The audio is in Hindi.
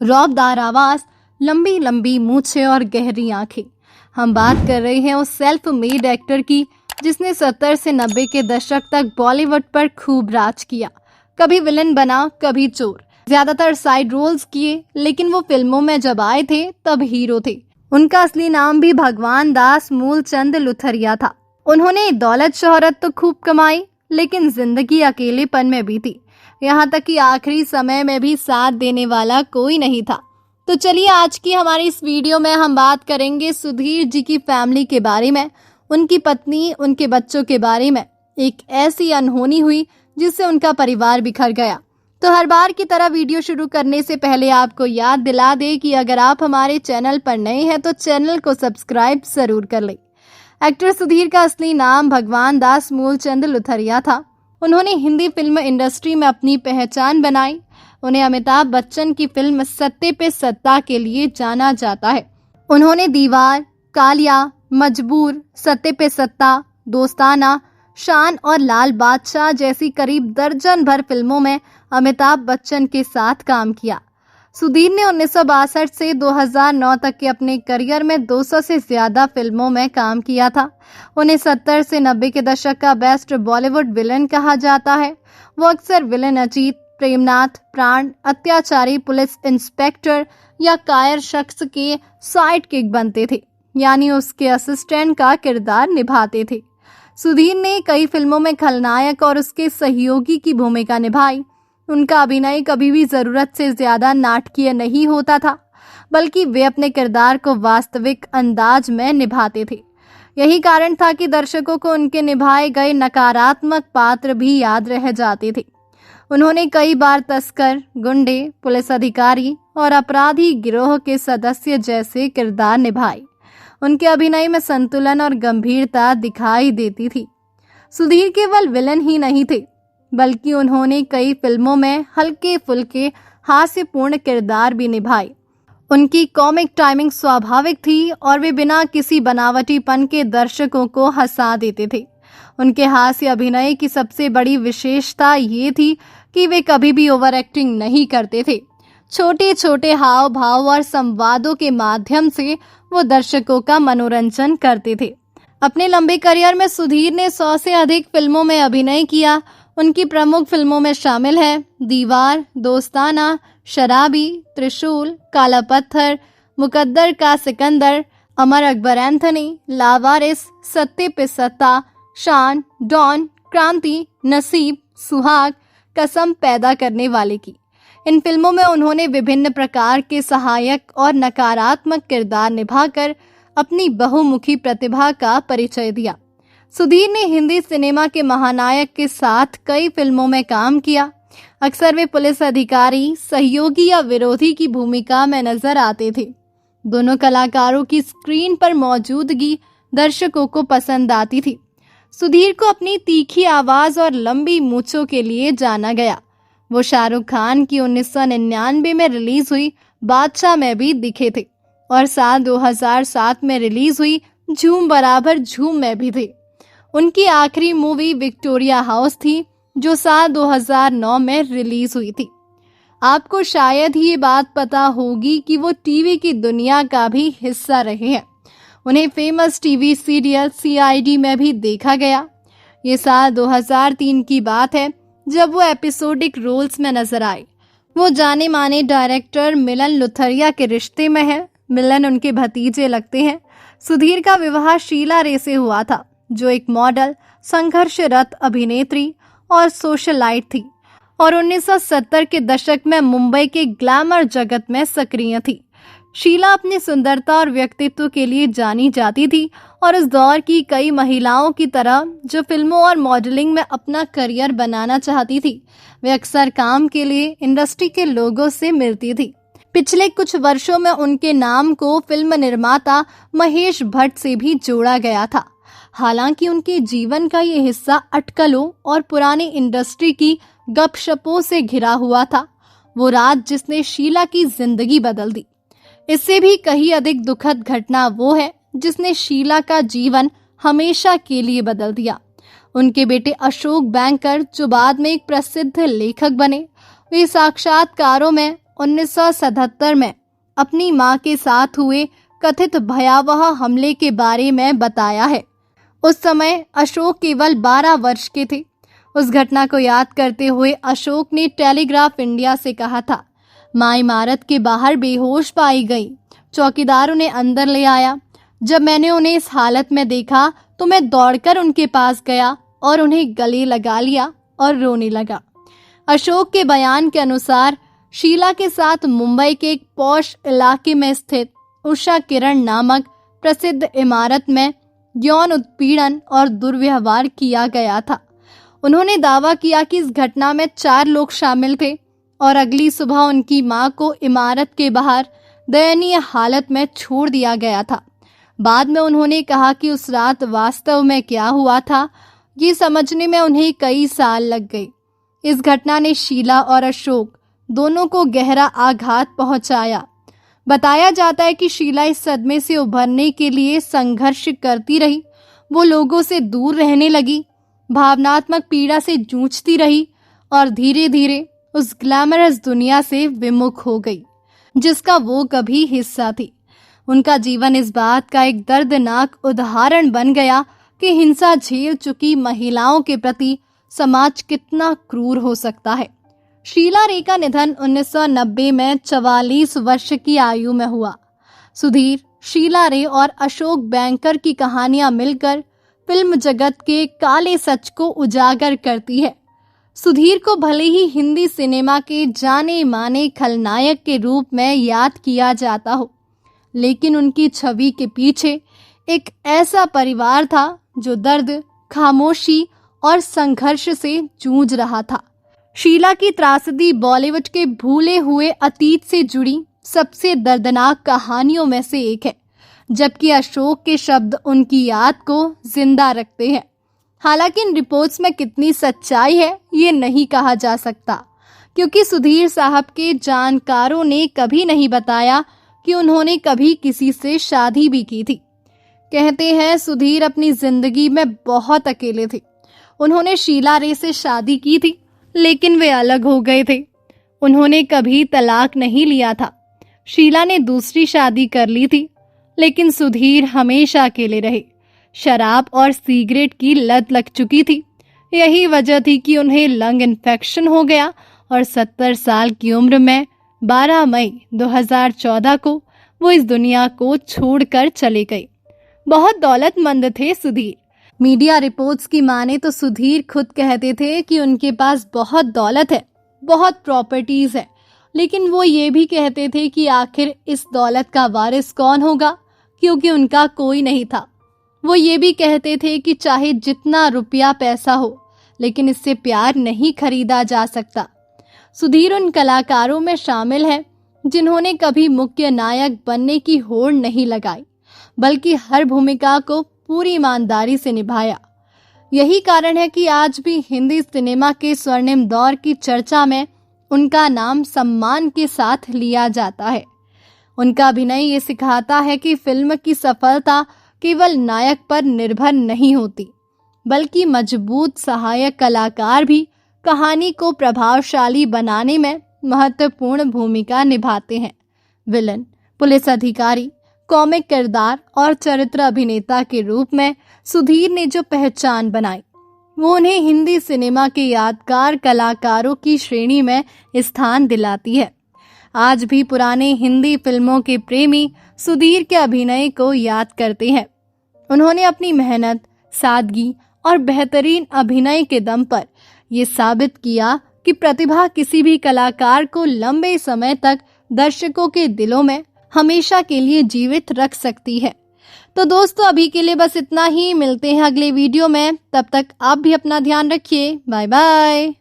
रौबदार आवाज, लंबी लंबी मूछें और गहरी आंखें। हम बात कर रहे हैं उस सेल्फ मेड एक्टर की जिसने 70 से 90 के दशक तक बॉलीवुड पर खूब राज किया। कभी विलन बना, कभी चोर, ज्यादातर साइड रोल्स किए, लेकिन वो फिल्मों में जब आए थे तब हीरो थे। उनका असली नाम भी भगवान दास मूलचंद लुथरिया था। उन्होंने दौलत शोहरत तो खूब कमाई, लेकिन जिंदगी अकेलेपन में बीती। यहाँ तक कि आखिरी समय में भी साथ देने वाला कोई नहीं था। तो चलिए आज की हमारी इस वीडियो में हम बात करेंगे सुधीर जी की फैमिली के बारे में, उनकी पत्नी, उनके बच्चों के बारे में। एक ऐसी अनहोनी हुई जिससे उनका परिवार बिखर गया। तो हर बार की तरह वीडियो शुरू करने से पहले आपको याद दिला दे कि अगर आप हमारे चैनल पर नए हैं तो चैनल को सब्सक्राइब जरूर कर लें। एक्टर सुधीर का असली नाम भगवान दास मूलचंद लुथरिया था। उन्होंने हिंदी फिल्म इंडस्ट्री में अपनी पहचान बनाई। उन्हें अमिताभ बच्चन की फिल्म सत्ते पे सत्ता के लिए जाना जाता है। उन्होंने दीवार, कालिया, मजबूर, सत्ते पे सत्ता, दोस्ताना, शान और लाल बादशाह जैसी करीब दर्जन भर फिल्मों में अमिताभ बच्चन के साथ काम किया। सुधीर ने 1962 से 2009 तक के अपने करियर में 200 से ज्यादा फिल्मों में काम किया था। उन्हें 70 से 90 के दशक का बेस्ट बॉलीवुड विलन कहा जाता है। वो अक्सर विलन अजीत, प्रेमनाथ, प्राण, अत्याचारी पुलिस इंस्पेक्टर या कायर शख्स के साइड किक बनते थे, यानी उसके असिस्टेंट का किरदार निभाते थे। सुधीर ने कई फिल्मों में खलनायक और उसके सहयोगी की भूमिका निभाई। उनका अभिनय कभी भी जरूरत से ज्यादा नाटकीय नहीं होता था, बल्कि वे अपने किरदार को वास्तविक अंदाज में निभाते थे। यही कारण था कि दर्शकों को उनके निभाए गए नकारात्मक पात्र भी याद रह जाते थे। उन्होंने कई बार तस्कर, गुंडे, पुलिस अधिकारी और अपराधी गिरोह के सदस्य जैसे किरदार निभाए। उनके अभिनय में संतुलन और गंभीरता दिखाई देती थी। सुधीर केवल विलन ही नहीं थे, बल्कि उन्होंने कई फिल्मों में हल्के फुल्के हास्यपूर्ण किरदार भी निभाए। उनकी कॉमिक टाइमिंग स्वाभाविक थी और वे बिना किसी बनावटीपन के दर्शकों को हंसा देते थे। उनके हास्य अभिनय की सबसे बड़ी विशेषता ये थी कि वे कभी भी ओवर एक्टिंग नहीं करते थे। छोटे छोटे हाव भाव और संवादों के माध्यम से वो दर्शकों का मनोरंजन करते थे। अपने लंबे करियर में सुधीर ने 100 से अधिक फिल्मों में अभिनय किया। उनकी प्रमुख फिल्मों में शामिल है दीवार, दोस्ताना, शराबी, त्रिशूल, काला पत्थर, मुकद्दर का सिकंदर, अमर अकबर एंथनी, लावारिस, सत्ते पे सत्ता, शान, डॉन, क्रांति, नसीब, सुहाग, कसम पैदा करने वाले की। इन फिल्मों में उन्होंने विभिन्न प्रकार के सहायक और नकारात्मक किरदार निभाकर अपनी बहुमुखी प्रतिभा का परिचय दिया। सुधीर ने हिंदी सिनेमा के महानायक के साथ कई फिल्मों में काम किया। अक्सर वे पुलिस अधिकारी, सहयोगी या विरोधी की भूमिका में नजर आते थे। दोनों कलाकारों की स्क्रीन पर मौजूदगी दर्शकों को पसंद आती थी। सुधीर को अपनी तीखी आवाज और लंबी मूंछों के लिए जाना गया। वो शाहरुख खान की 1999 में रिलीज हुई बादशाह में भी दिखे थे और साल 2007 में रिलीज हुई झूम बराबर झूम में भी थे। उनकी आखिरी मूवी विक्टोरिया हाउस थी, जो साल 2009 में रिलीज हुई थी। आपको शायद ही ये बात पता होगी कि वो टीवी की दुनिया का भी हिस्सा रहे हैं। उन्हें फेमस टीवी सीरियल CID में भी देखा गया। ये साल 2003 की बात है जब वो एपिसोडिक रोल्स में नजर आए। वो जाने माने डायरेक्टर मिलन लुथरिया के रिश्ते में है। मिलन उनके भतीजे लगते हैं। सुधीर का विवाह शीला रे से हुआ था, जो एक मॉडल, संघर्षरत अभिनेत्री और सोशलाइट थी और 1970 के दशक में मुंबई के ग्लैमर जगत में सक्रिय थी। शीला अपनी सुंदरता और व्यक्तित्व के लिए जानी जाती थी और उस दौर की कई महिलाओं की तरह जो फिल्मों और मॉडलिंग में अपना करियर बनाना चाहती थी, वे अक्सर काम के लिए इंडस्ट्री के लोगों से मिलती थी। पिछले कुछ वर्षों में उनके नाम को फिल्म निर्माता महेश भट्ट से भी जोड़ा गया था। हालांकि उनके जीवन का ये हिस्सा अटकलों और पुरानी इंडस्ट्री की गपशपों से घिरा हुआ था। वो रात जिसने शीला की जिंदगी बदल दी। इससे भी कहीं अधिक दुखद घटना वो है जिसने शीला का जीवन हमेशा के लिए बदल दिया। उनके बेटे अशोक बैंकर, जो बाद में एक प्रसिद्ध लेखक बने, वे साक्षात्कारों में 1977 में अपनी मां के साथ हुए कथित भयावह हमले के बारे में बताया है। उस समय अशोक केवल 12 वर्ष के थे। उस घटना को याद करते हुए अशोक ने टेलीग्राफ इंडिया से कहा था, मां इमारत के बाहर बेहोश पाई गई। चौकीदार उन्हें अंदर ले आया। जब मैंने उन्हें इस हालत में देखा तो मैं दौड़कर उनके पास गया और उन्हें गले लगा लिया और रोने लगा। अशोक के बयान के अनुसार शीला के साथ मुंबई के एक पॉश इलाके में स्थित उषा किरण नामक प्रसिद्ध इमारत में यौन उत्पीड़न और दुर्व्यवहार किया गया था। उन्होंने दावा किया कि इस घटना में 4 लोग शामिल थे और अगली सुबह उनकी मां को इमारत के बाहर दयनीय हालत में छोड़ दिया गया था। बाद में उन्होंने कहा कि उस रात वास्तव में क्या हुआ था ये समझने में उन्हें कई साल लग गए। इस घटना ने शीला और अशोक दोनों को गहरा आघात पहुंचाया। बताया जाता है कि शीला इस सदमे से उभरने के लिए संघर्ष करती रही। वो लोगों से दूर रहने लगी, भावनात्मक पीड़ा से जूझती रही और धीरे धीरे उस ग्लैमरस दुनिया से विमुख हो गई जिसका वो कभी हिस्सा थी। उनका जीवन इस बात का एक दर्दनाक उदाहरण बन गया कि हिंसा झेल चुकी महिलाओं के प्रति समाज कितना क्रूर हो सकता है। शीला रे का निधन 1990 में 44 वर्ष की आयु में हुआ। सुधीर, शीला रे और अशोक बैंकर की कहानियां मिलकर फिल्म जगत के काले सच को उजागर करती है। सुधीर को भले ही हिंदी सिनेमा के जाने माने खलनायक के रूप में याद किया जाता हो, लेकिन उनकी छवि के पीछे एक ऐसा परिवार था जो दर्द, खामोशी और संघर्ष से जूझ रहा था। शीला की त्रासदी बॉलीवुड के भूले हुए अतीत से जुड़ी सबसे दर्दनाक कहानियों में से एक है, जबकि अशोक के शब्द उनकी याद को जिंदा रखते हैं। हालांकि इन रिपोर्ट्स में कितनी सच्चाई है ये नहीं कहा जा सकता, क्योंकि सुधीर साहब के जानकारों ने कभी नहीं बताया कि उन्होंने कभी किसी से शादी भी की थी। कहते हैं सुधीर अपनी जिंदगी में बहुत अकेले थे। उन्होंने शीला रे से शादी की थी, लेकिन वे अलग हो गए थे। उन्होंने कभी तलाक नहीं लिया था। शीला ने दूसरी शादी कर ली थी, लेकिन सुधीर हमेशा अकेले रहे। शराब और सिगरेट की लत लग चुकी थी। यही वजह थी कि उन्हें लंग इन्फेक्शन हो गया और 70 साल की उम्र में 12 मई 2014 को वो इस दुनिया को छोड़कर चले गए। बहुत दौलतमंद थे सुधीर। मीडिया रिपोर्ट्स की माने तो सुधीर खुद कहते थे कि उनके पास बहुत दौलत है, बहुत प्रॉपर्टीज है, लेकिन वो ये भी कहते थे कि आखिर इस दौलत का वारिस कौन होगा, क्योंकि उनका कोई नहीं था। वो ये भी कहते थे कि चाहे जितना रुपया पैसा हो, लेकिन इससे प्यार नहीं खरीदा जा सकता। सुधीर उन कलाकारों में शामिल है जिन्होंने कभी मुख्य नायक बनने की होड़ नहीं लगाई, बल्कि हर भूमिका को पूरी ईमानदारी से निभाया। यही कारण है कि आज भी हिंदी सिनेमा के स्वर्णिम दौर की चर्चा में उनका नाम सम्मान के साथ लिया जाता है। उनका अभिनय ये सिखाता है कि फिल्म की सफलता केवल नायक पर निर्भर नहीं होती, बल्कि मजबूत सहायक कलाकार भी कहानी को प्रभावशाली बनाने में महत्वपूर्ण भूमिका निभाते हैं। विलन, पुलिस अधिकारी, कॉमिक किरदार और चरित्र अभिनेता के रूप में सुधीर ने जो पहचान बनाई, वो उन्हें हिंदी सिनेमा के यादगार कलाकारों की श्रेणी में स्थान दिलाती है। आज भी पुराने हिंदी फिल्मों के प्रेमी सुधीर के अभिनय को याद करते हैं। उन्होंने अपनी मेहनत, सादगी और बेहतरीन अभिनय के दम पर ये साबित किया कि प्रतिभा किसी भी कलाकार को लंबे समय तक दर्शकों के दिलों में हमेशा के लिए जीवित रख सकती है। तो दोस्तों, अभी के लिए बस इतना ही। मिलते हैं अगले वीडियो में। तब तक आप भी अपना ध्यान रखिए। Bye bye.